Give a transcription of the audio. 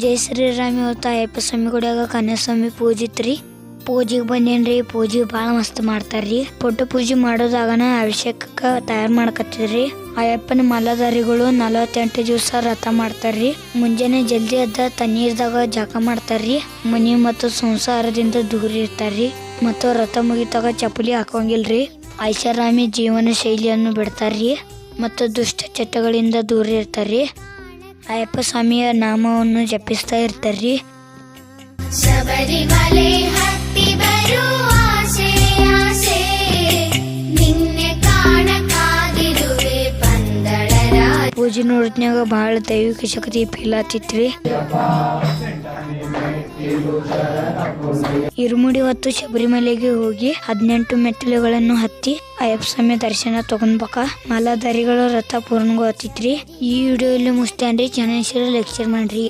ಜೈ ಶ್ರೀರಾಮ್. ಇವತ್ತು ಅಯ್ಯಪ್ಪ ಸ್ವಾಮಿ ಗುಡಿಯಾಗ ಕನ್ಯಾಸ್ವಾಮಿ ಪೂಜೆ ಇತ್ರಿ. ಪೂಜೆಗೆ ಬಂದೇನ್ರಿ. ಪೂಜೆ ಭಾಳ ಮಸ್ತ್ ಮಾಡ್ತಾರ್ರಿ. ಪೊಟ್ಟು ಪೂಜೆ ಮಾಡೋದಾಗನ ಅಭಿಷೇಕಕ್ಕೆ ತಯಾರು ಮಾಡಕತ್ತಿದ್ರಿ. ಅಯ್ಯಪ್ಪನ ಮಾಲಾಧಾರಿಗಳು 48 ದಿವಸ ವ್ರತ ಮಾಡ್ತಾರ್ರಿ. ಮುಂಜಾನೆ ಜಲ್ದಿ ಎದ್ದ ತಣ್ಣೀರ್ದಾಗ ಜಳಕ ಮಾಡ್ತಾರ್ರಿ. ಮನಿ ಮತ್ತು ಸಂಸಾರದಿಂದ ದೂರ ಇರ್ತಾರ್ರಿ. ಮತ್ತು ವ್ರತ ಮುಗಿತಾಗ ಚಪ್ಪಲಿ ಹಾಕೋಂಗಿಲ್ರಿ. ಐಷಾರಾಮಿ ಜೀವನ ಶೈಲಿಯನ್ನು ಬಿಡ್ತಾರ್ರಿ. ಮತ್ತು ದುಷ್ಟ ಚಟಗಳಿಂದ ದೂರ ಇರ್ತಾರ್ರಿ. ಅಯ್ಯಪ್ಪ ಸ್ವಾಮಿಯ ನಾಮವನ್ನು ಜಪಿಸ್ತಾ ಇರ್ತಾರ್ರಿ. ಶಬರಿಮಲೆ ಹತ್ತಿ ಬರುವ ಆಸೆ ಆಸೆ, ನಿನ್ನೆ ಕಾಣ ಕಾದಿರುವೆ ಪಂದಳರ. ಪೂಜೆ ನೋಡಿದ್ನಾಗ ಬಹಳ ದೈವಿಕ ಶಕ್ತಿ ಫೀಲ್ ಆತಿತ್ರಿ. ಇರುಮುಡಿ ಹೊತ್ತು ಶಬರಿಮಲೆಗೆ ಹೋಗಿ 18 ಮೆಟ್ಟಿಲುಗಳನ್ನು ಹತ್ತಿ ಅಯ್ಯಪ್ಪ ಸ್ವಾಮಿ ದರ್ಶನ ತಗೊಂಡ್ಬೇಕ. ಮಾಲಾಧಾರಿಗಳ ವ್ರತ ಪೂರ್ಣಗೊತ್ತಿತ್ರಿ. ಈ ವಿಡಿಯೋ ಇಲ್ಲಿ ಮುಗಿಸ್ತೇನ್ರಿ. ಚಾನಲ್ ಲೈಕ್ ಶೇರ್ ಮಾಡ್ರಿ.